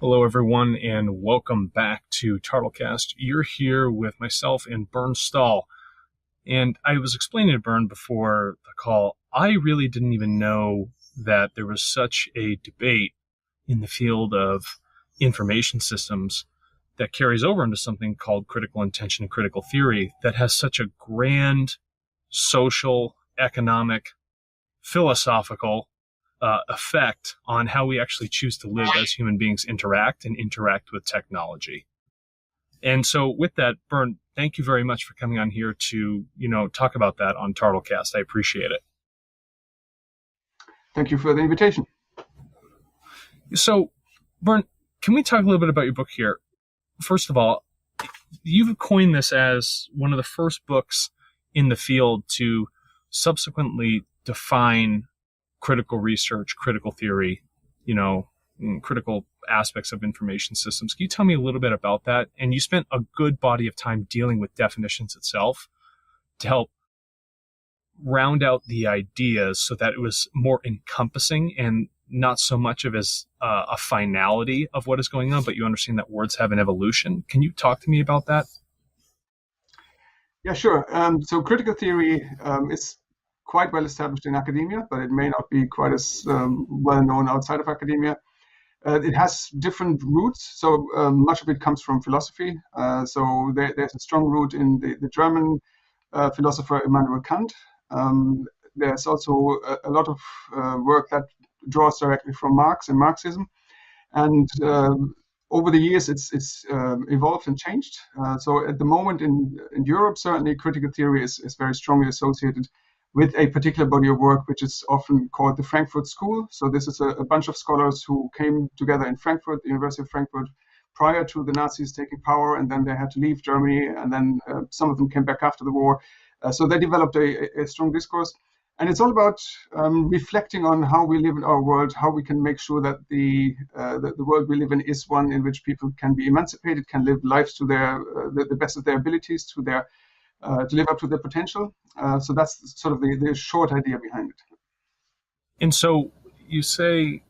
Hello, everyone, and welcome back to Turtlecast. You're here with myself and Bernd Stahl. And I was explaining to Bernd before the call, I really didn't even know that there was such a debate in the field of information systems that carries over into something called critical intention and critical theory that has such a grand social, economic, philosophical effect on how we actually choose to live as human beings interact with technology. And so with that, Bernd, thank you very much for coming on here to, talk about that on Turtlecast. I appreciate it. Thank you for the invitation. So, Bernd, can we talk a little bit about your book here? First of all, you've coined this as one of the first books in the field to subsequently define critical research, critical theory, critical aspects of information systems. Can you tell me a little bit about that? And you spent a good body of time dealing with definitions itself to help round out the ideas so that it was more encompassing and not so much of as a finality of what is going on, but you understand that words have an evolution. Can you talk to me about that? Yeah, sure. So critical theory is quite well established in academia, but it may not be quite as well known outside of academia. It has different roots, so much of it comes from philosophy. So there's a strong root in the German philosopher Immanuel Kant. There's also a lot of work that draws directly from Marx and Marxism. And over the years, it's evolved and changed. So at the moment in Europe, certainly critical theory is very strongly associated with a particular body of work, which is often called the Frankfurt School. So this is a bunch of scholars who came together in Frankfurt, the University of Frankfurt, prior to the Nazis taking power, and then they had to leave Germany, and then some of them came back after the war. So they developed a strong discourse. And it's all about reflecting on how we live in our world, how we can make sure that the world we live in is one in which people can be emancipated, can live lives to their the best of their abilities, to live up to their potential. So that's sort of the short idea behind it. And so you say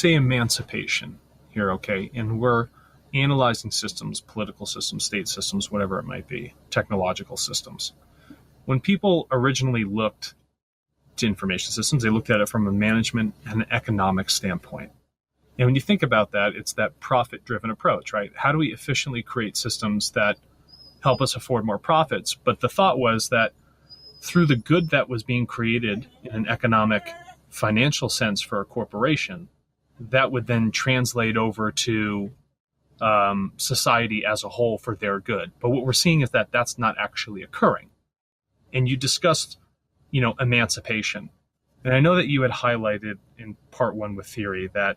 emancipation here, okay? And we're analyzing systems, political systems, state systems, whatever it might be, technological systems. When people originally looked to information systems, they looked at it from a management and an economic standpoint. And when you think about that, it's that profit-driven approach, right? How do we efficiently create systems that help us afford more profits? But the thought was that through the good that was being created in an economic, financial sense for a corporation, that would then translate over to society as a whole for their good. But what we're seeing is that that's not actually occurring. And you discussed, emancipation. And I know that you had highlighted in part one with theory that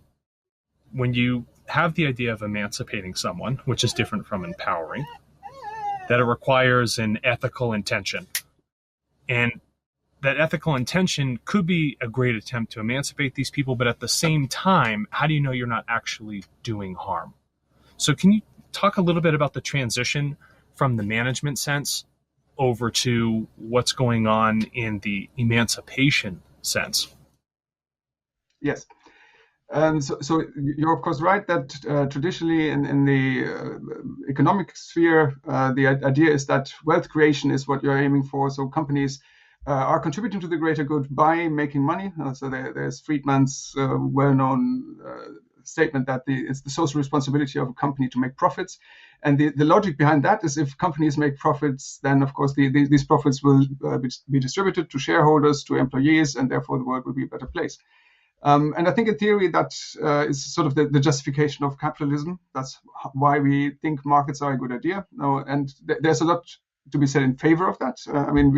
when you have the idea of emancipating someone, which is different from empowering, that it requires an ethical intention. And that ethical intention could be a great attempt to emancipate these people, but at the same time, how do you know you're not actually doing harm? So can you talk a little bit about the transition from the management sense over to what's going on in the emancipation sense? Yes. So you're of course right that traditionally in the economic sphere, the idea is that wealth creation is what you're aiming for. So companies are contributing to the greater good by making money. So there's Friedman's well-known statement that it's the social responsibility of a company to make profits. And the logic behind that is if companies make profits, then of course these profits will be distributed to shareholders, to employees, and therefore the world will be a better place. And I think in theory that is sort of the justification of capitalism. That's why we think markets are a good idea. And there's a lot to be said in favor of that.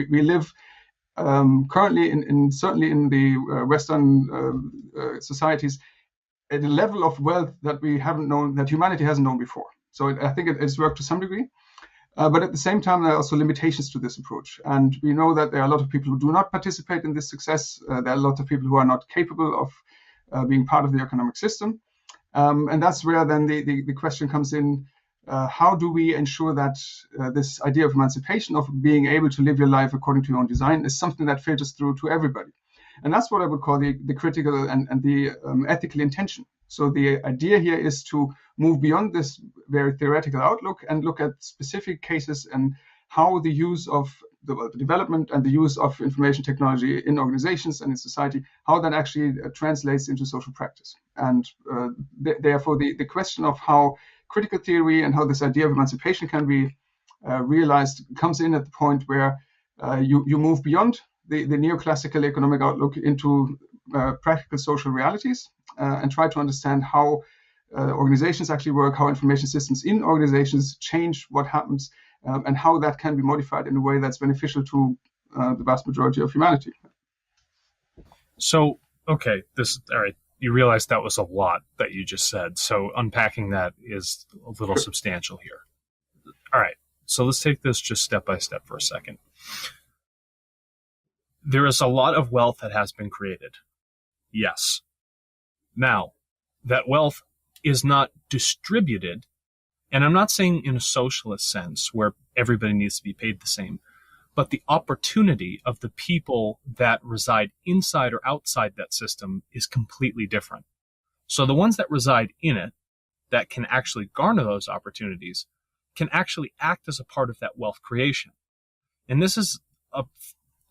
We live currently certainly in the Western societies at a level of wealth that we haven't known, that humanity hasn't known before. So I think it's worked to some degree. But at the same time, there are also limitations to this approach. And we know that there are a lot of people who do not participate in this success. There are a lot of people who are not capable of being part of the economic system. And that's where then the question comes in, how do we ensure that this idea of emancipation, of being able to live your life according to your own design, is something that filters through to everybody? And that's what I would call the critical and the ethical intention. So the idea here is to move beyond this very theoretical outlook and look at specific cases and how the use of the development and the use of information technology in organizations and in society, how that actually translates into social practice. And therefore, the question of how critical theory and how this idea of emancipation can be realized comes in at the point where you move beyond the neoclassical economic outlook into practical social realities and try to understand how organizations actually work, how information systems in organizations change what happens, and how that can be modified in a way that's beneficial to the vast majority of humanity. So, okay, all right. You realize that was a lot that you just said. So unpacking that is a little substantial here. All right. So let's take this just step by step for a second. There is a lot of wealth that has been created. Yes. Now, that wealth is not distributed, and I'm not saying in a socialist sense where everybody needs to be paid the same, but the opportunity of the people that reside inside or outside that system is completely different. So the ones that reside in it, that can actually garner those opportunities, can actually act as a part of that wealth creation. And this is a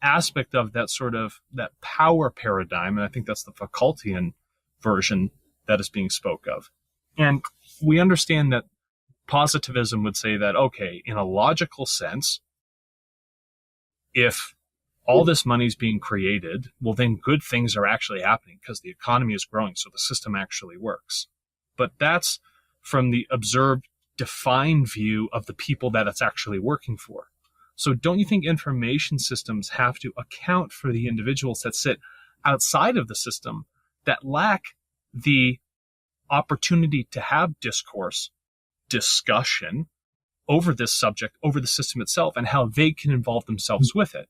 aspect of that sort of that power paradigm, and I think that's the Foucaultian version that is being spoke of. And we understand that positivism would say that, okay, in a logical sense, if all this money is being created, well, then good things are actually happening because the economy is growing, so the system actually works. But that's from the observed, defined view of the people that it's actually working for. So don't you think information systems have to account for the individuals that sit outside of the system that lack the opportunity to have discourse, discussion over this subject, over the system itself, and how they can involve themselves with it,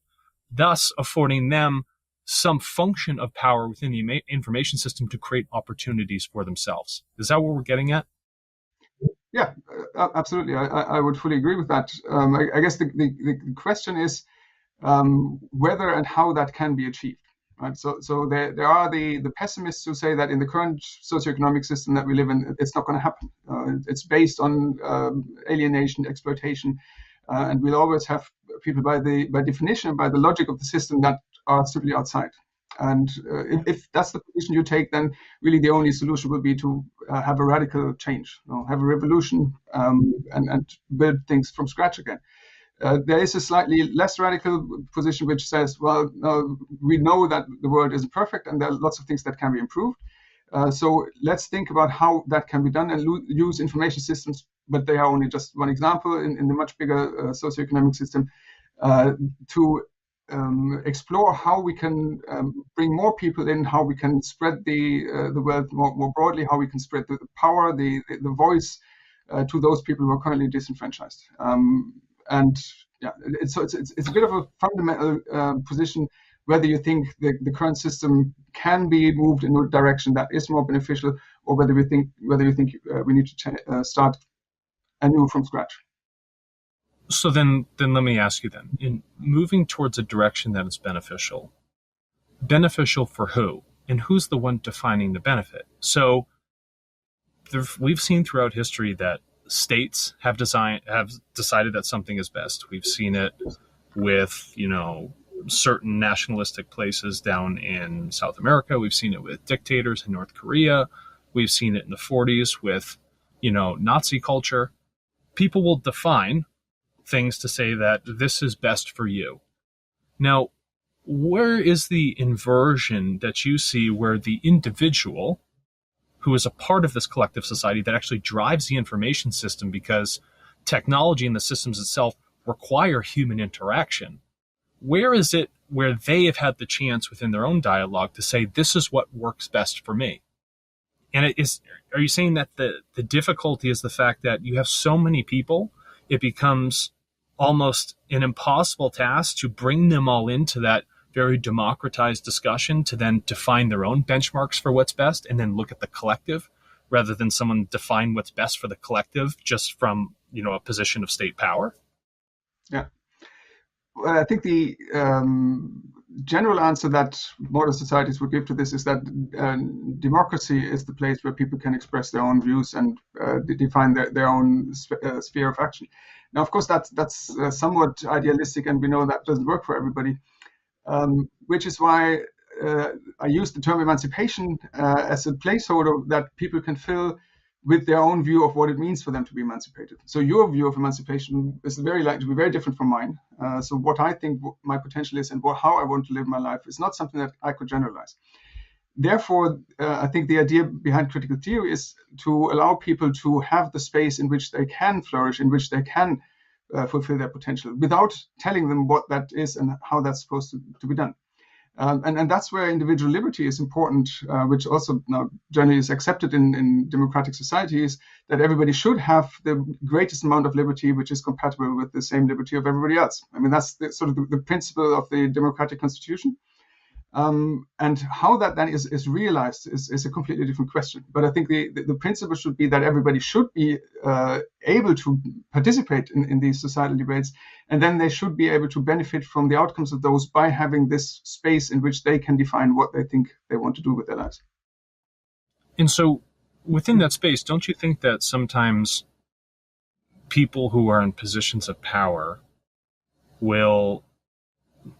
thus affording them some function of power within the information system to create opportunities for themselves? Is that what we're getting at? Yeah, absolutely. I would fully agree with that. I guess the question is whether and how that can be achieved. Right? So there are the pessimists who say that in the current socioeconomic system that we live in, it's not going to happen. It's based on alienation, exploitation, and we'll always have people by definition, by the logic of the system, that are simply outside. And if that's the position you take, then really the only solution would be to have a radical change, have a revolution, and build things from scratch again. There is a slightly less radical position which says, well, we know that the world isn't perfect and there are lots of things that can be improved. So let's think about how that can be done and use information systems, but they are only just one example in the much bigger socioeconomic system, to explore how we can bring more people in, how we can spread the wealth more broadly, how we can spread the power, the voice to those people who are currently disenfranchised. And yeah, it's a bit of a fundamental position whether you think the current system can be moved in a direction that is more beneficial, or whether you think we need to start anew from scratch. So then let me ask you then, in moving towards a direction that is beneficial for who? And who's the one defining the benefit? So we've seen throughout history that states have decided that something is best. We've seen it with, certain nationalistic places down in South America. We've seen it with dictators in North Korea. We've seen it in the 40s with, Nazi culture. People will define things to say that this is best for you. Now, where is the inversion that you see where the individual who is a part of this collective society that actually drives the information system, because technology and the systems itself require human interaction? Where is it where they have had the chance within their own dialogue to say, this is what works best for me? And are you saying that the difficulty is the fact that you have so many people, it becomes almost an impossible task to bring them all into that very democratized discussion to then define their own benchmarks for what's best and then look at the collective rather than someone define what's best for the collective just from, a position of state power? Yeah. Well, I think the general answer that modern societies would give to this is that democracy is the place where people can express their own views and define their own sphere of action. Now, of course, that's somewhat idealistic, and we know that doesn't work for everybody, which is why I use the term emancipation as a placeholder that people can fill with their own view of what it means for them to be emancipated. So your view of emancipation is very likely to be very different from mine. So what I think my potential is and how I want to live my life is not something that I could generalize. Therefore, I think the idea behind critical theory is to allow people to have the space in which they can flourish, in which they can fulfill their potential, without telling them what that is and how that's supposed to be done. And that's where individual liberty is important, which also now generally is accepted in democratic societies, that everybody should have the greatest amount of liberty, which is compatible with the same liberty of everybody else. I mean, that's sort of the principle of the democratic constitution. And how that then is realized is a completely different question. But I think the principle should be that everybody should be able to participate in these societal debates, and then they should be able to benefit from the outcomes of those by having this space in which they can define what they think they want to do with their lives. And so within that space, don't you think that sometimes people who are in positions of power will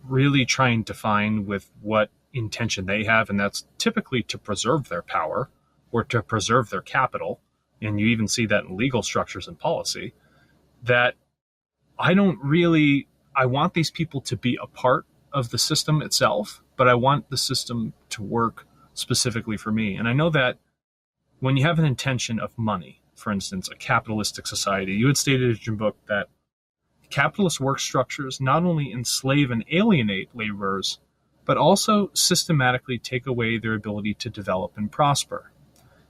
really try and define with what intention they have, and that's typically to preserve their power or to preserve their capital, and you even see that in legal structures and policy, that I want these people to be a part of the system itself, but I want the system to work specifically for me. And I know that when you have an intention of money, for instance, a capitalistic society, you had stated in your book that capitalist work structures not only enslave and alienate laborers, but also systematically take away their ability to develop and prosper.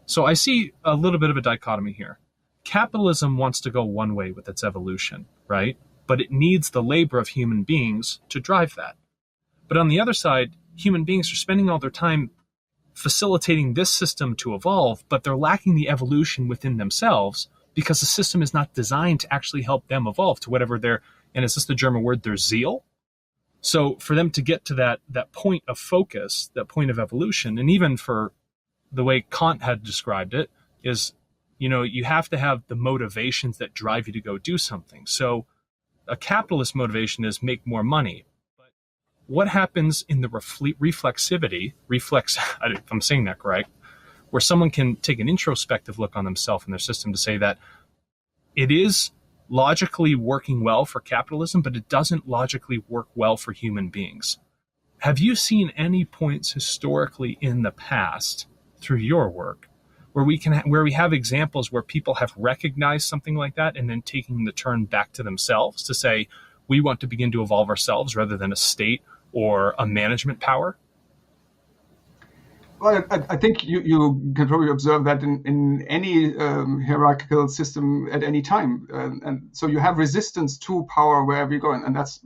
So I see a little bit of a dichotomy here. Capitalism wants to go one way with its evolution, right? But it needs the labor of human beings to drive that. But on the other side, human beings are spending all their time facilitating this system to evolve, but they're lacking the evolution within themselves, because the system is not designed to actually help them evolve to whatever and is this the German word, their zeal? So for them to get to that point of focus, that point of evolution, and even for the way Kant had described it, is, you have to have the motivations that drive you to go do something. So a capitalist motivation is make more money. But what happens in the reflexivity, if I'm saying that correct, where someone can take an introspective look on themselves and their system to say that it is logically working well for capitalism, but it doesn't logically work well for human beings. Have you seen any points historically in the past through your work where we have examples where people have recognized something like that and then taking the turn back to themselves to say, we want to begin to evolve ourselves rather than a state or a management power? Well, I think you can probably observe that in any hierarchical system at any time. And so you have resistance to power wherever you go. And that's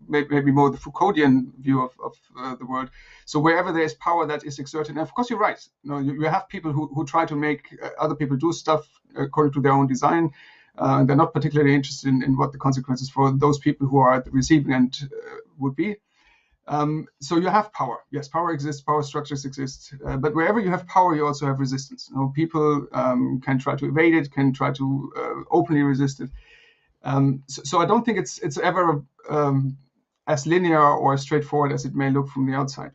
maybe more the Foucauldian view of the world. So wherever there is power that is exerted, and of course you're right. You have people who try to make other people do stuff according to their own design. They're not particularly interested in what the consequences for those people who are at the receiving end would be. So you have power. Yes, power exists, power structures exist. But wherever you have power, you also have resistance. People can try to evade it, can try to openly resist it. So I don't think it's ever as linear or as straightforward as it may look from the outside.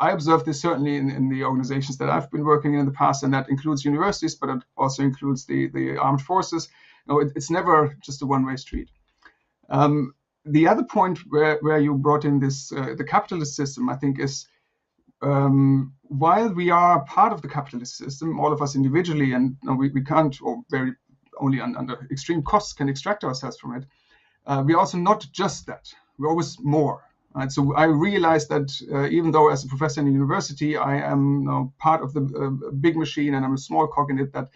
I observe this certainly in the organizations that I've been working in the past, and that includes universities, but it also includes the armed forces. It's never just a one-way street. The other point where you brought in this, the capitalist system, I think is, while we are part of the capitalist system, all of us individually, and we can't, or very only under extreme costs can extract ourselves from it, we're also not just that. We're always more. Right? So I realized that even though as a professor in a university, I am part of the big machine and I'm a small cog in it that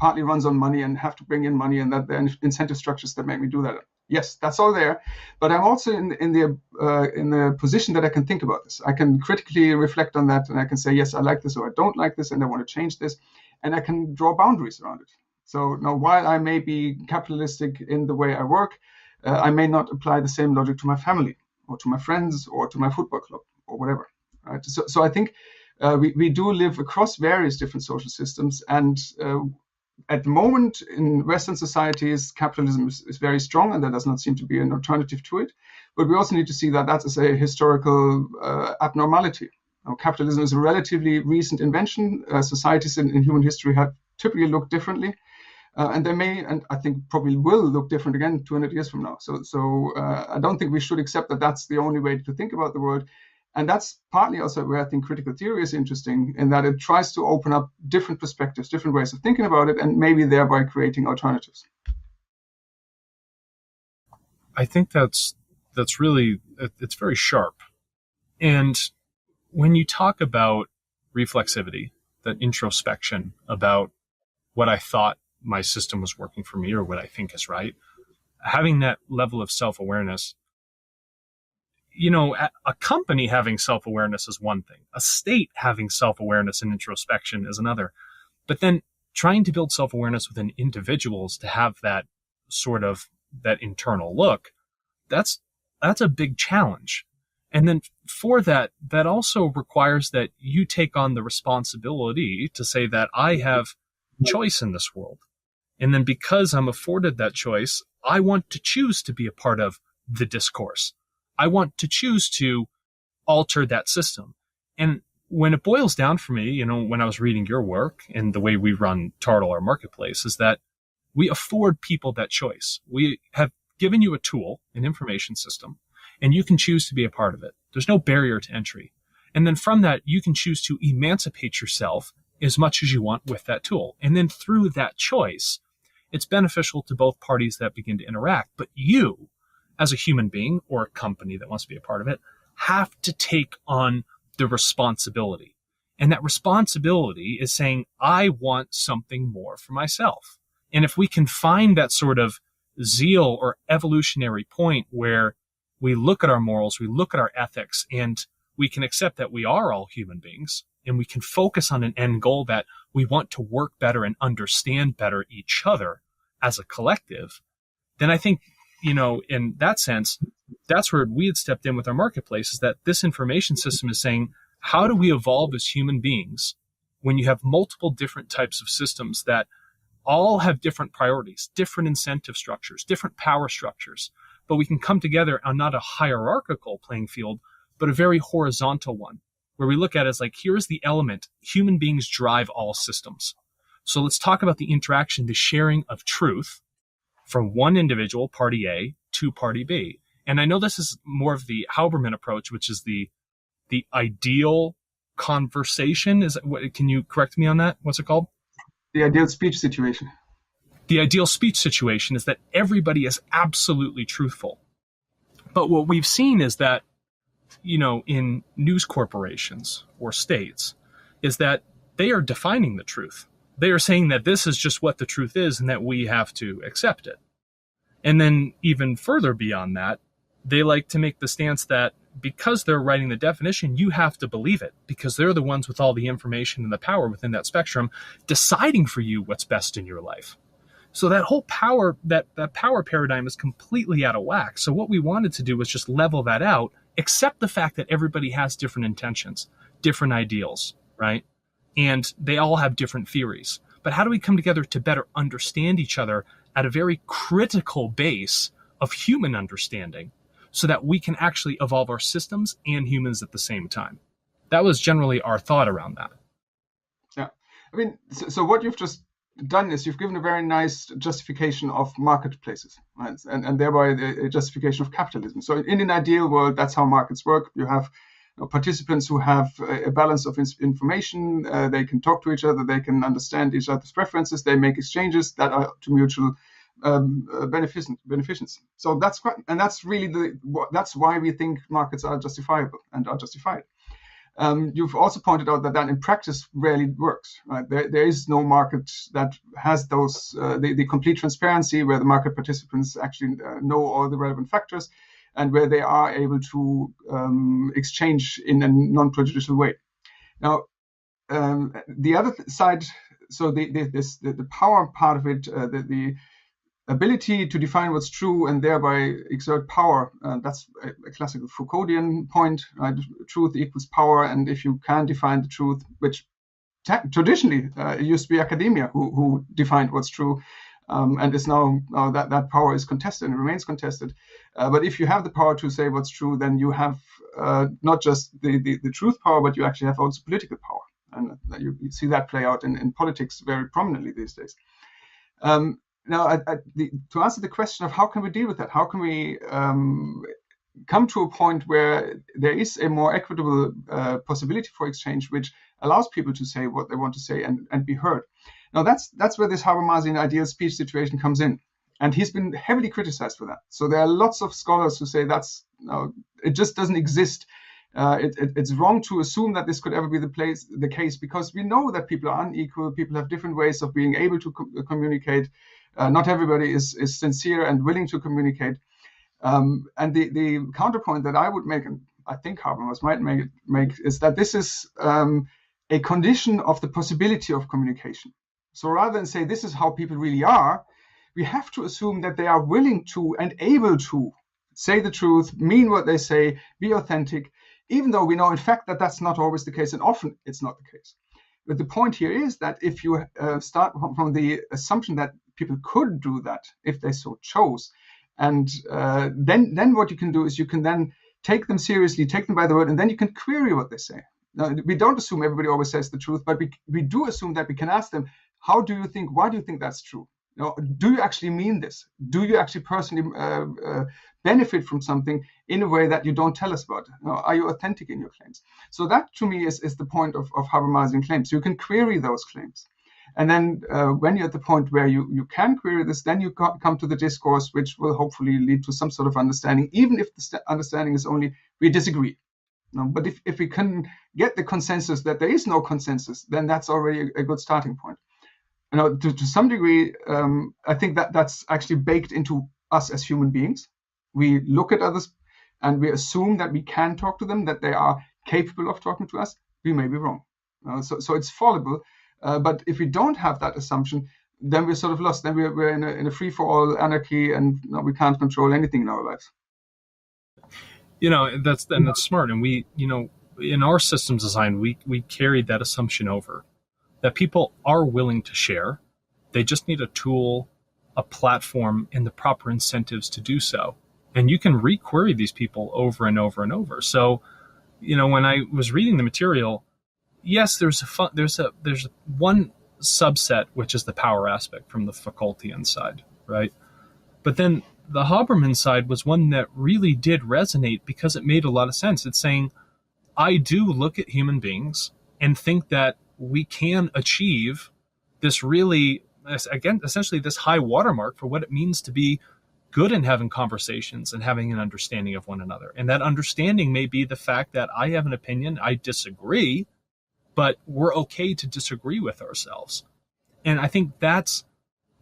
partly runs on money and have to bring in money, and that there are incentive structures that make me do that. Yes, that's all there, but I'm also in the position that I can think about this. I can critically reflect on that, and I can say, yes, I like this or I don't like this, and I want to change this, and I can draw boundaries around it. So now, while I may be capitalistic in the way I work, I may not apply the same logic to my family. or to my friends or to my football club or whatever. Right? So I think we do live across various different social systems, and at the moment in Western societies, capitalism is very strong, and there does not seem to be an alternative to it. But we also need to see that that is a historical abnormality. Now, capitalism is a relatively recent invention. Societies in human history have typically looked differently. And they may, and I think probably will, look different again 200 years from now. So I don't think we should accept that that's the only way to think about the world. And that's partly also where I think critical theory is interesting, in that it tries to open up different perspectives, different ways of thinking about it, and maybe thereby creating alternatives. I think that's really, it's very sharp. And when you talk about reflexivity, that introspection about what I thought my system was working for me or what I think is right, having that level of self-awareness, you know, a company having self-awareness is one thing. A state having self-awareness and introspection is another. But then trying to build self-awareness within individuals to have that sort of that internal look, that's a big challenge. And then for that also requires that you take on the responsibility to say that I have choice in this world. And then because I'm afforded that choice, I want to choose to be a part of the discourse. I want to choose to alter that system. And when it boils down for me, you know, when I was reading your work and the way we run Turtle, our marketplace, is that we afford people that choice. We have given you a tool, an information system, and you can choose to be a part of it. There's no barrier to entry. And then from that, you can choose to emancipate yourself as much as you want with that tool. And then through that choice, it's beneficial to both parties that begin to interact. But you, as a human being or a company that wants to be a part of it, have to take on the responsibility. And that responsibility is saying, I want something more for myself. And if we can find that sort of zeal or evolutionary point where we look at our morals, we look at our ethics, and we can accept that we are all human beings, and we can focus on an end goal that we want to work better and understand better each other as a collective, then I think, you know, in that sense, that's where we had stepped in with our marketplace, is that this information system is saying, how do we evolve as human beings when you have multiple different types of systems that all have different priorities, different incentive structures, different power structures, but we can come together on not a hierarchical playing field, but a very horizontal one, where we look at it as like, here's the element, human beings drive all systems. So let's talk about the interaction, the sharing of truth from one individual, party A, to party B. And I know this is more of the Haberman approach, which is the ideal conversation. Is what? Can you correct me on that? What's it called? The ideal speech situation. The ideal speech situation is that everybody is absolutely truthful. But what we've seen is that, you know, in news corporations or states, is that they are defining the truth. They are saying that this is just what the truth is and that we have to accept it. And then even further beyond that, they like to make the stance that because they're writing the definition, you have to believe it because they're the ones with all the information and the power within that spectrum deciding for you what's best in your life. So that whole power, that power paradigm is completely out of whack. So what we wanted to do was just level that out, accept the fact that everybody has different intentions, different ideals, right? And they all have different theories. But how do we come together to better understand each other at a very critical base of human understanding so that we can actually evolve our systems and humans at the same time? That was generally our thought around that. Yeah. I mean, so what you've just done is you've given a very nice justification of marketplaces, right? And thereby a justification of capitalism. So in an ideal world, that's how markets work. You have participants who have a balance of information. They can talk to each other. They can understand each other's preferences. They make exchanges that are to mutual beneficence. So that's quite, and that's really that's why we think markets are justifiable and are justified. You've also pointed out that in practice rarely works. Right? There is no market that has those the complete transparency where the market participants actually know all the relevant factors and where they are able to exchange in a non-prejudicial way. Now, the other side, so the power part of it, ability to define what's true and thereby exert power. That's a classical Foucauldian point, right? Truth equals power, and if you can define the truth, which traditionally it used to be academia who defined what's true, and is now that power is contested and remains contested. But if you have the power to say what's true, then you have not just the truth power, but you actually have also political power. And you see that play out in politics very prominently these days. Now, to answer the question of how can we deal with that, how can we come to a point where there is a more equitable possibility for exchange, which allows people to say what they want to say and be heard. Now, that's where this Habermasian ideal speech situation comes in. And he's been heavily criticized for that. So there are lots of scholars who say it just doesn't exist. It's wrong to assume that this could ever be the case, because we know that people are unequal. People have different ways of being able to communicate. Not everybody is sincere and willing to communicate. And the counterpoint that I would make, and I think Habermas might make, is that this is a condition of the possibility of communication. So rather than say this is how people really are, we have to assume that they are willing to and able to say the truth, mean what they say, be authentic, even though we know in fact that that's not always the case, and often it's not the case. But the point here is that if you start from the assumption that people could do that if they so chose, and then what you can do is you can then take them seriously, take them by the word, and then you can query what they say. Now, we don't assume everybody always says the truth, but we do assume that we can ask them, how do you think, why do you think that's true? Do you actually mean this? Do you actually personally benefit from something in a way that you don't tell us about? Are you authentic in your claims? So that, to me, is the point of Habermasian claims. You can query those claims. And then when you're at the point where you can query this, then you come to the discourse, which will hopefully lead to some sort of understanding, even if the understanding is only we disagree. But if we can get the consensus that there is no consensus, then that's already a good starting point. To some degree, I think that's actually baked into us as human beings. We look at others and we assume that we can talk to them, that they are capable of talking to us. We may be wrong. So it's fallible. But if we don't have that assumption, then we're sort of lost. Then we're in a free-for-all anarchy, and we can't control anything in our lives. That's smart. And we, in our systems design, we carried that assumption over, that people are willing to share. They just need a tool, a platform, and the proper incentives to do so. And you can re-query these people over and over and over. So, when I was reading the material, yes, there's one subset, which is the power aspect from the Foucaultian side, right? But then the Habermas side was one that really did resonate because it made a lot of sense. It's saying, I do look at human beings and think that we can achieve this really, again, essentially this high watermark for what it means to be good in having conversations and having an understanding of one another. And that understanding may be the fact that I have an opinion, I disagree, but we're okay to disagree with ourselves. And I think that's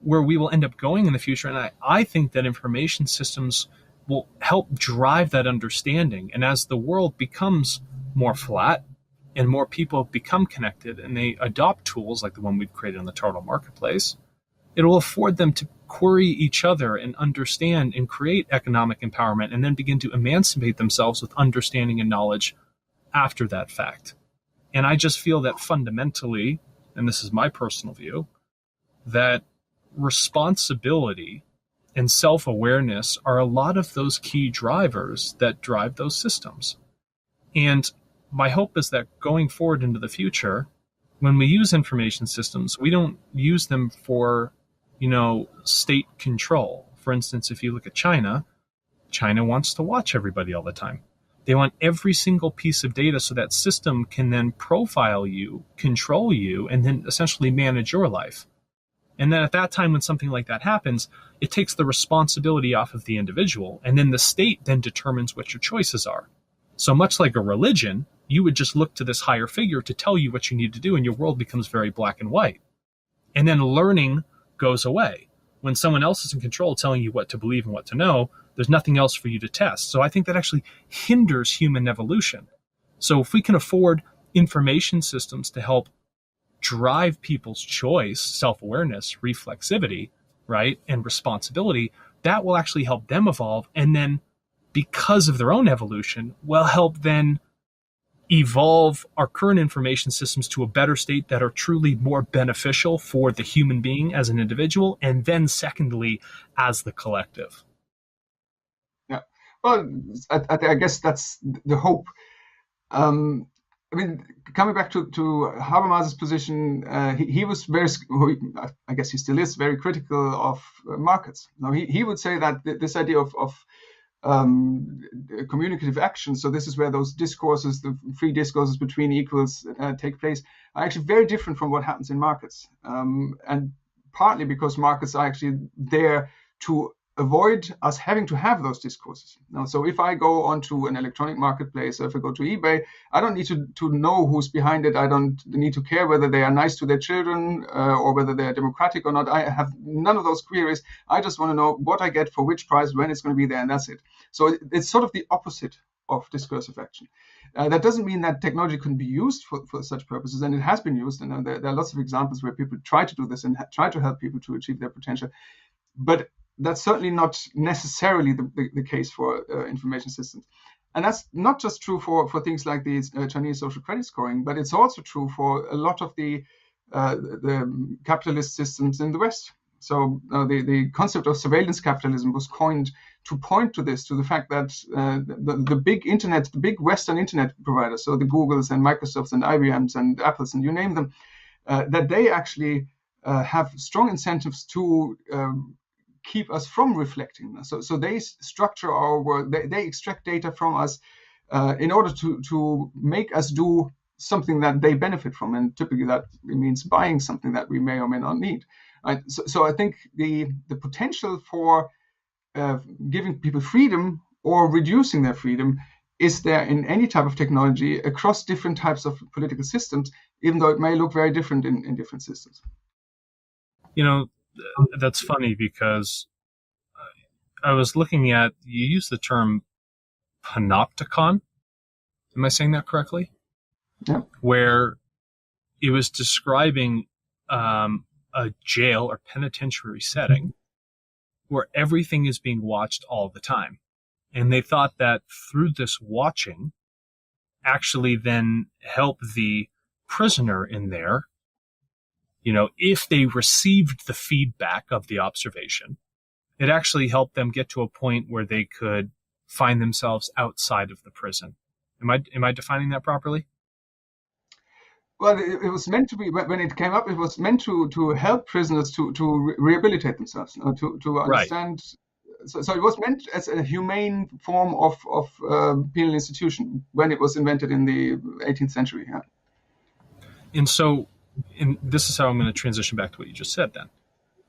where we will end up going in the future. And I think that information systems will help drive that understanding. And as the world becomes more flat and more people become connected and they adopt tools like the one we've created in the Turtle Marketplace, it will afford them to query each other and understand and create economic empowerment, and then begin to emancipate themselves with understanding and knowledge after that fact. And I just feel that fundamentally, and this is my personal view, that responsibility and self-awareness are a lot of those key drivers that drive those systems. And my hope is that going forward into the future, when we use information systems, we don't use them for, state control. For instance, if you look at China wants to watch everybody all the time. They want every single piece of data so that system can then profile you, control you, and then essentially manage your life. And then at that time, when something like that happens, it takes the responsibility off of the individual, and then the state then determines what your choices are. So much like a religion, you would just look to this higher figure to tell you what you need to do, and your world becomes very black and white. And then learning goes away. When someone else is in control telling you what to believe and what to know, there's nothing else for you to test. So I think that actually hinders human evolution. So if we can afford information systems to help drive people's choice, self-awareness, reflexivity, right, and responsibility, that will actually help them evolve. And then because of their own evolution, will help then evolve our current information systems to a better state that are truly more beneficial for the human being as an individual, and then secondly, as the collective. Yeah. Well, I guess that's the hope. I mean, coming back to Habermas's position, he was very, I guess he still is, very critical of markets. Now, he would say that this idea of communicative action, so this is where those discourses, the free discourses between equals take place, are actually very different from what happens in markets. And partly because markets are actually there to avoid us having to have those discourses. Now, so if I go onto an electronic marketplace, or if I go to eBay, I don't need to know who's behind it. I don't need to care whether they are nice to their children or whether they are democratic or not. I have none of those queries. I just want to know what I get for which price, when it's going to be there, and that's it. So it's sort of the opposite of discursive action. That doesn't mean that technology couldn't be used for such purposes, and it has been used. And there are lots of examples where people try to do this and try to help people to achieve their potential. But that's certainly not necessarily the case for information systems. And that's not just true for things like the Chinese social credit scoring, but it's also true for a lot of the capitalist systems in the West. So the concept of surveillance capitalism was coined to point to this, to the fact that the big internet, the big Western internet providers, so the Googles and Microsofts and IBMs and Apples and you name them, that they actually have strong incentives to keep us from reflecting. So they structure our world, they extract data from us in order to make us do something that they benefit from. And typically that means buying something that we may or may not need. Right? So I think the potential for giving people freedom or reducing their freedom is there in any type of technology across different types of political systems, even though it may look very different in different systems. You know, that's funny because I was looking at, you use the term panopticon. Am I saying that correctly? Yeah. Where it was describing a jail or penitentiary setting where everything is being watched all the time. And they thought that through this watching actually then help the prisoner in there, if they received the feedback of the observation, it actually helped them get to a point where they could find themselves outside of the prison. Am I defining that properly? Well, it was meant to be, when it came up, it was meant to help prisoners to rehabilitate themselves, to understand. Right. So it was meant as a humane form of penal institution when it was invented in the 18th century. Yeah. And this is how I'm going to transition back to what you just said then.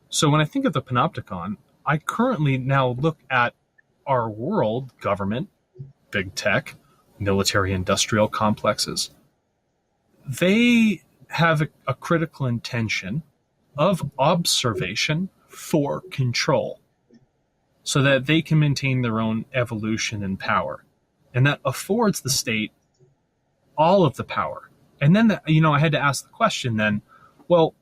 So when I think of the panopticon, I currently now look at our world, government, big tech, military industrial complexes. They have a critical intention of observation for control so that they can maintain their own evolution and power. And that affords the state all of the power. And then, I had to ask the question then, well,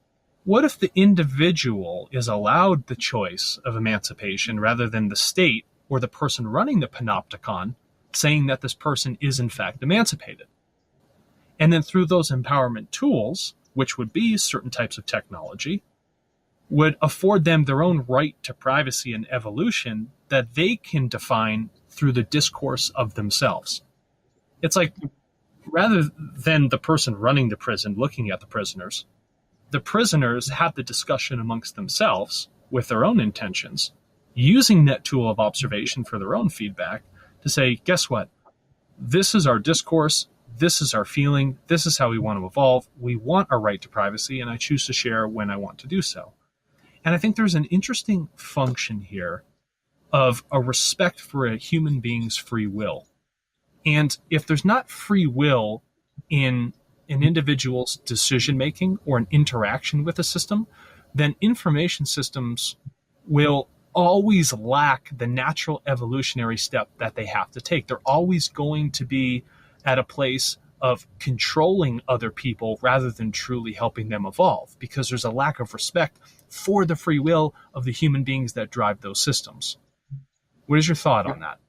what if the individual is allowed the choice of emancipation rather than the state or the person running the panopticon saying that this person is in fact emancipated? And then through those empowerment tools, which would be certain types of technology, would afford them their own right to privacy and evolution that they can define through the discourse of themselves. It's like, rather than the person running the prison looking at the prisoners have the discussion amongst themselves with their own intentions, using that tool of observation for their own feedback to say, guess what? This is our discourse. This is our feeling. This is how we want to evolve. We want our right to privacy, and I choose to share when I want to do so. And I think there's an interesting function here of a respect for a human being's free will. And if there's not free will in an individual's decision-making or an interaction with a system, then information systems will always lack the natural evolutionary step that they have to take. They're always going to be at a place of controlling other people rather than truly helping them evolve, because there's a lack of respect for the free will of the human beings that drive those systems. What is your thought on that?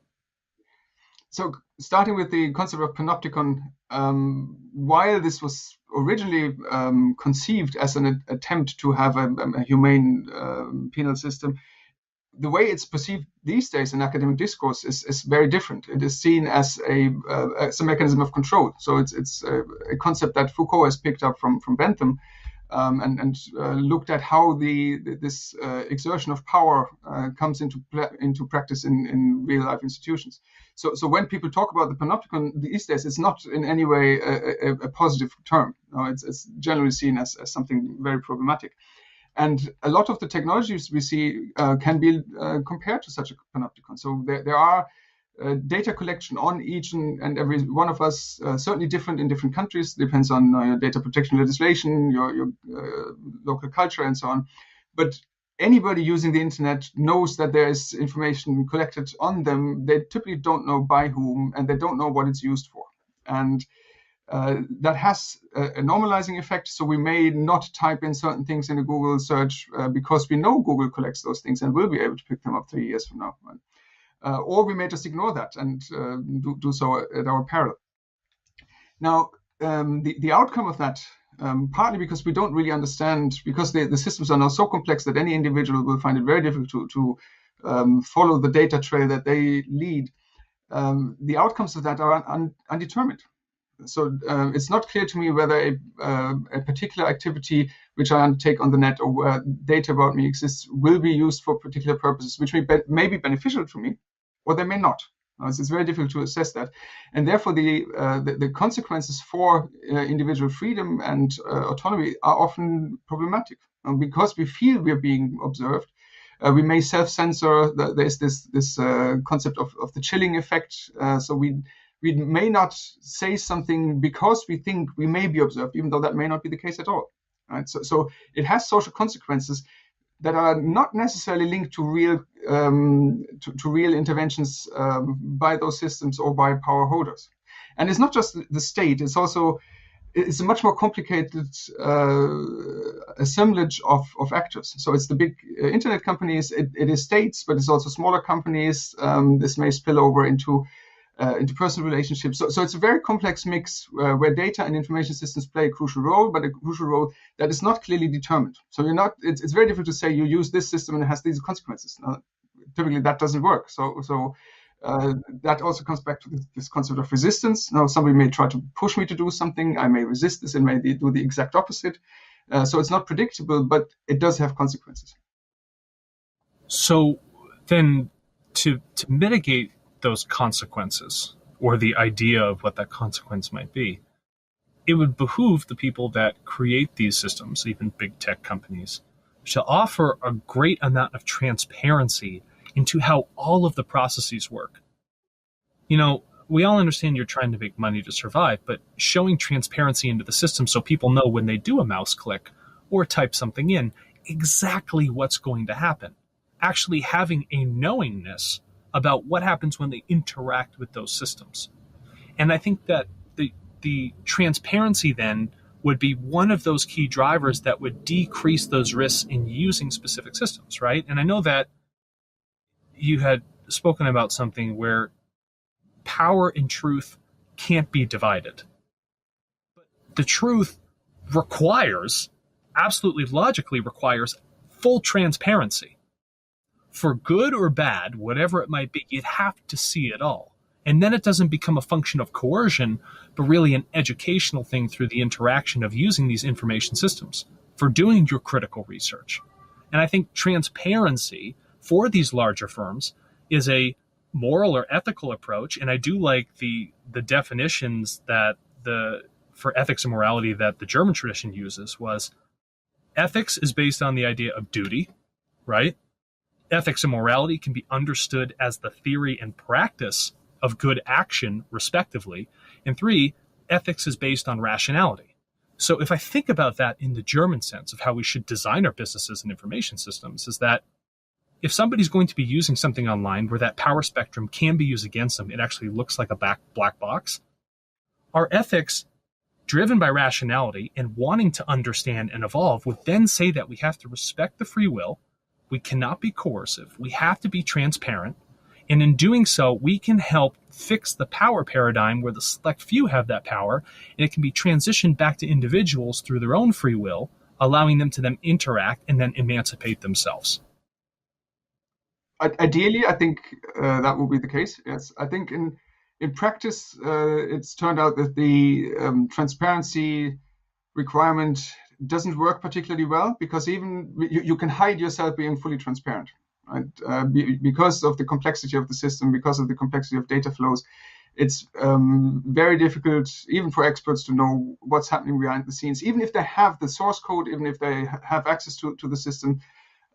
So starting with the concept of panopticon, while this was originally conceived as an attempt to have a humane penal system, the way it's perceived these days in academic discourse is very different. It is seen as a mechanism of control. So it's a concept that Foucault has picked up from Bentham, and looked at how this exertion of power comes into practice in real life institutions. So when people talk about the panopticon these days, it's not in any way a positive term. No, it's generally seen as something very problematic. And a lot of the technologies we see can be compared to such a panopticon. So there are data collection on each and every one of us, certainly different in different countries, depends on your data protection legislation, your local culture, and so on. But anybody using the internet knows that there is information collected on them. They typically don't know by whom, and they don't know what it's used for. And that has a normalizing effect. So we may not type in certain things in a Google search because we know Google collects those things and will be able to pick them up 3 years from now. Or we may just ignore that and do so at our peril. Now, the outcome of that, partly because we don't really understand, because the systems are now so complex that any individual will find it very difficult to follow the data trail that they lead, the outcomes of that are undetermined. So it's not clear to me whether a particular activity which I undertake on the net or where data about me exists will be used for particular purposes, which may be beneficial to me, or they may not. It's very difficult to assess that. And therefore, the consequences for individual freedom and autonomy are often problematic. Because we feel we're being observed, we may self-censor. There's this concept of the chilling effect. So we may not say something because we think we may be observed, even though that may not be the case at all. Right? So it has social consequences that are not necessarily linked to real interventions by those systems or by power holders. And it's not just the state; it's a much more complicated assemblage of actors. So it's the big internet companies, it is states, but it's also smaller companies. This may spill over into personal relationships. So it's a very complex mix where data and information systems play a crucial role, but a crucial role that is not clearly determined. So it's very difficult to say you use this system and it has these consequences. Typically that doesn't work. So that also comes back to this concept of resistance. Now somebody may try to push me to do something. I may resist this and may do the exact opposite. So it's not predictable, but it does have consequences. So then to mitigate those consequences, or the idea of what that consequence might be, it would behoove the people that create these systems, even big tech companies, to offer a great amount of transparency into how all of the processes work. You know, we all understand you're trying to make money to survive, but showing transparency into the system so people know when they do a mouse click or type something in, exactly what's going to happen. Actually having a knowingness about what happens when they interact with those systems. And I think that the transparency then would be one of those key drivers that would decrease those risks in using specific systems, right? And I know that you had spoken about something where power and truth can't be divided. But the truth absolutely logically requires full transparency. For good or bad, whatever it might be, you'd have to see it all. And then it doesn't become a function of coercion, but really an educational thing through the interaction of using these information systems for doing your critical research. And I think transparency for these larger firms is a moral or ethical approach. And I do like the definitions that for ethics and morality that the German tradition uses was ethics is based on the idea of duty, right? Ethics and morality can be understood as the theory and practice of good action, respectively. And 3, ethics is based on rationality. So if I think about that in the German sense of how we should design our businesses and information systems, is that if somebody's going to be using something online where that power spectrum can be used against them, it actually looks like a black box, Our ethics, driven by rationality and wanting to understand and evolve, would then say that we have to respect the free will. We cannot be coercive. We have to be transparent. And in doing so, we can help fix the power paradigm where the select few have that power, and it can be transitioned back to individuals through their own free will, allowing them to then interact and then emancipate themselves. Ideally, I think that will be the case. Yes, I think in practice, it's turned out that the transparency requirement doesn't work particularly well, because even you can hide yourself being fully transparent, right? Because of the complexity of the system, because of the complexity of data flows, it's very difficult even for experts to know what's happening behind the scenes. Even if they have the source code, even if they have access to the system,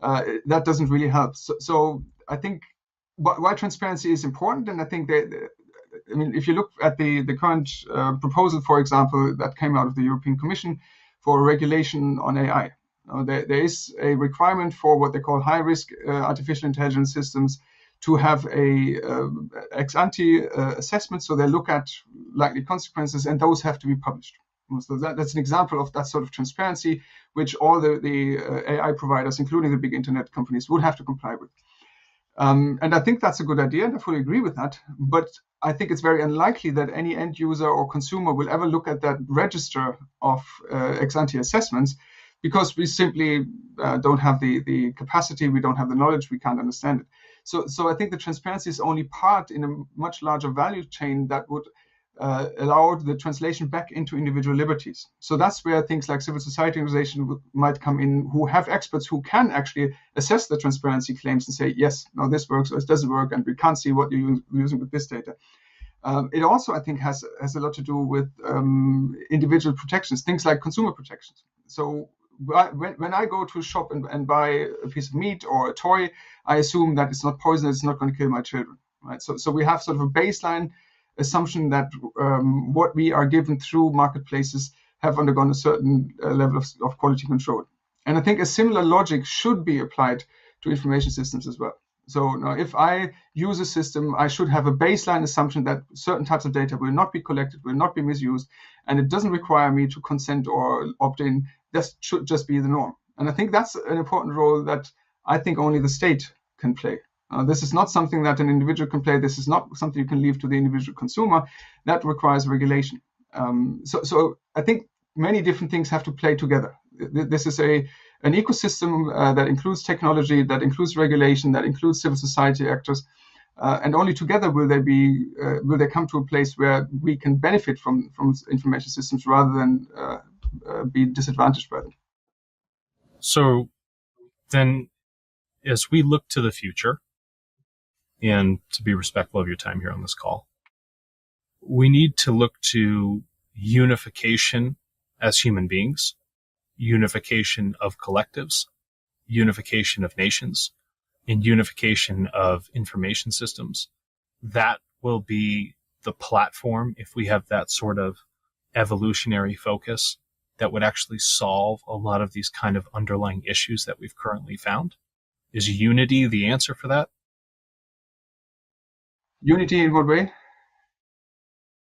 that doesn't really help. So I think why transparency is important, and I think that, I mean, if you look at the current proposal, for example, that came out of the European Commission for regulation on AI, there is a requirement for what they call high-risk artificial intelligence systems to have a ex-ante assessment, so they look at likely consequences, and those have to be published. So that's an example of that sort of transparency, which all the AI providers, including the big internet companies, would have to comply with. And I think that's a good idea, and I fully agree with that. But I think it's very unlikely that any end user or consumer will ever look at that register of ex-ante assessments, because we simply don't have the capacity, we don't have the knowledge, we can't understand it. So I think the transparency is only part in a much larger value chain that would allow the translation back into individual liberties. So that's where things like civil society organizations might come in, who have experts who can actually assess the transparency claims and say, yes, no, this works or it doesn't work, and we can't see what you're using with this data. It also, I think, has a lot to do with individual protections, things like consumer protections. So when I go to a shop and buy a piece of meat or a toy, I assume that it's not poisonous, it's not going to kill my children, right? So we have sort of a baseline assumption that what we are given through marketplaces have undergone a certain level of quality control. And I think a similar logic should be applied to information systems as well. So now, if I use a system, I should have a baseline assumption that certain types of data will not be collected, will not be misused, and it doesn't require me to consent or opt in. That should just be the norm. And I think that's an important role that I think only the state can play. This is not something that an individual can play. This is not something you can leave to the individual consumer. That requires regulation. So I think many different things have to play together. This is an ecosystem that includes technology, that includes regulation, that includes civil society actors, and only together will they come to a place where we can benefit from information systems rather than be disadvantaged by them. So then, as we look to the future, and to be respectful of your time here on this call, we need to look to unification as human beings, unification of collectives, unification of nations, and unification of information systems. That will be the platform, if we have that sort of evolutionary focus, that would actually solve a lot of these kind of underlying issues that we've currently found. Is unity the answer for that? Unity in what way?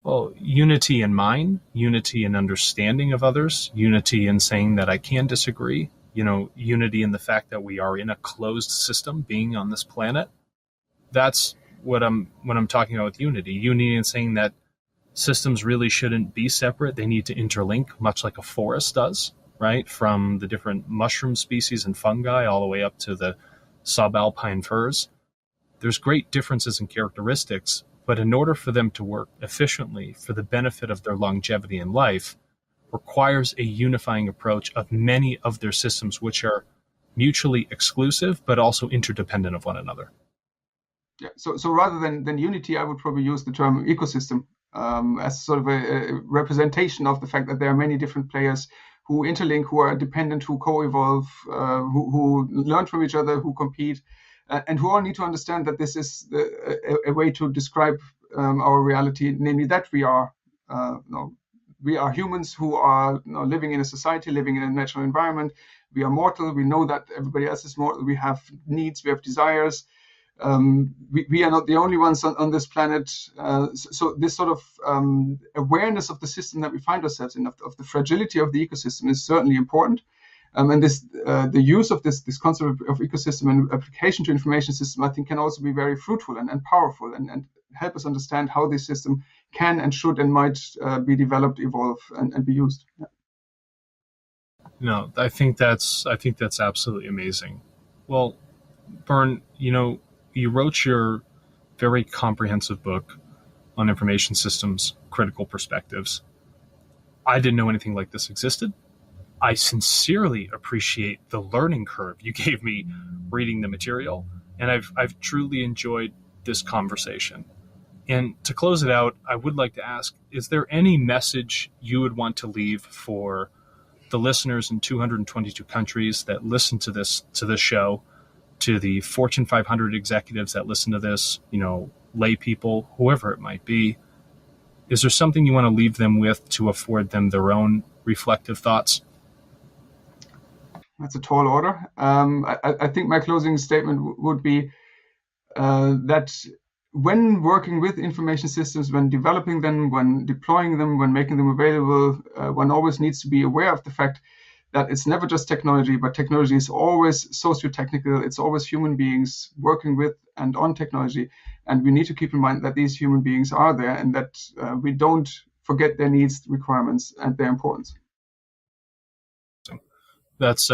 Well, unity in mind, unity in understanding of others, unity in saying that I can disagree, unity in the fact that we are in a closed system being on this planet. That's what I'm talking about with unity. Unity in saying that systems really shouldn't be separate. They need to interlink, much like a forest does, right? From the different mushroom species and fungi all the way up to the subalpine firs. There's great differences in characteristics, but in order for them to work efficiently for the benefit of their longevity in life, requires a unifying approach of many of their systems, which are mutually exclusive, but also interdependent of one another. Yeah. So rather than unity, I would probably use the term ecosystem as sort of a representation of the fact that there are many different players who interlink, who are dependent, who co-evolve, who learn from each other, who compete. And who all need to understand that this is a way to describe our reality, namely that we are humans who are living in a society, living in a natural environment. We are mortal. We know that everybody else is mortal. We have needs. We have desires. we are not the only ones on this planet. So this sort of awareness of the system that we find ourselves in, of the fragility of the ecosystem, is certainly important. And the use of this concept of ecosystem and application to information system, I think, can also be very fruitful and powerful, and help us understand how this system can and should and might be developed, evolve, and be used. Yeah. No, I think that's absolutely amazing. Well, Bernd, you wrote your very comprehensive book on information systems, critical perspectives. I didn't know anything like this existed. I sincerely appreciate the learning curve you gave me reading the material, and I've truly enjoyed this conversation. And to close it out, I would like to ask, is there any message you would want to leave for the listeners in 222 countries that listen to this show, to the Fortune 500 executives that listen to this, lay people, whoever it might be? Is there something you want to leave them with to afford them their own reflective thoughts? That's a tall order. I think my closing statement would be that when working with information systems, when developing them, when deploying them, when making them available, one always needs to be aware of the fact that it's never just technology, but technology is always socio-technical. It's always human beings working with and on technology. And we need to keep in mind that these human beings are there, and that we don't forget their needs, requirements, and their importance. That's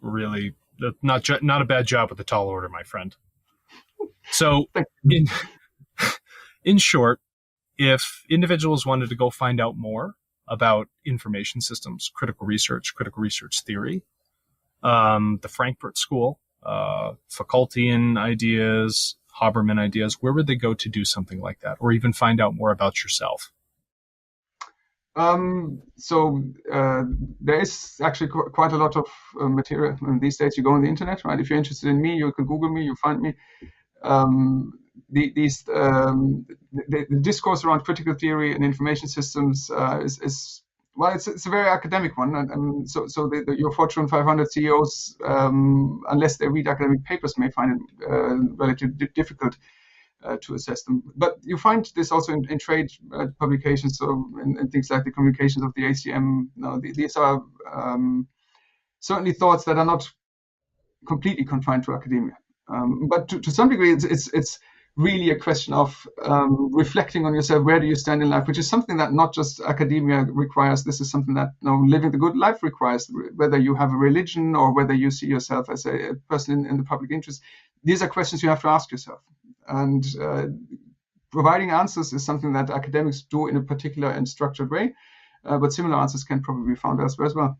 really not a bad job with the tall order, my friend. So in short, if individuals wanted to go find out more about information systems, critical research theory, the Frankfurt School, Foucaultian ideas, Habermas ideas, where would they go to do something like that, or even find out more about yourself? There is actually quite a lot of material these days. You go on the internet, right? If you're interested in me, you can Google me, you find me. The discourse around critical theory and information systems is it's a very academic one, and so your Fortune 500 CEOs, unless they read academic papers, may find it relatively difficult to assess them. But you find this also in trade publications, so in things like the communications of the ACM. These are certainly thoughts that are not completely confined to academia. But to some degree, it's really a question of reflecting on yourself. Where do you stand in life? Which is something that not just academia requires. This is something that living the good life requires. Whether you have a religion or whether you see yourself as a person in the public interest, these are questions you have to ask yourself. And providing answers is something that academics do in a particular and structured way. But similar answers can probably be found elsewhere as well.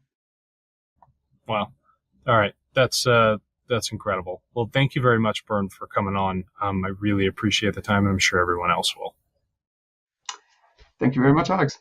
Wow. All right. That's incredible. Well, thank you very much, Bernd, for coming on. I really appreciate the time, and I'm sure everyone else will. Thank you very much, Alex.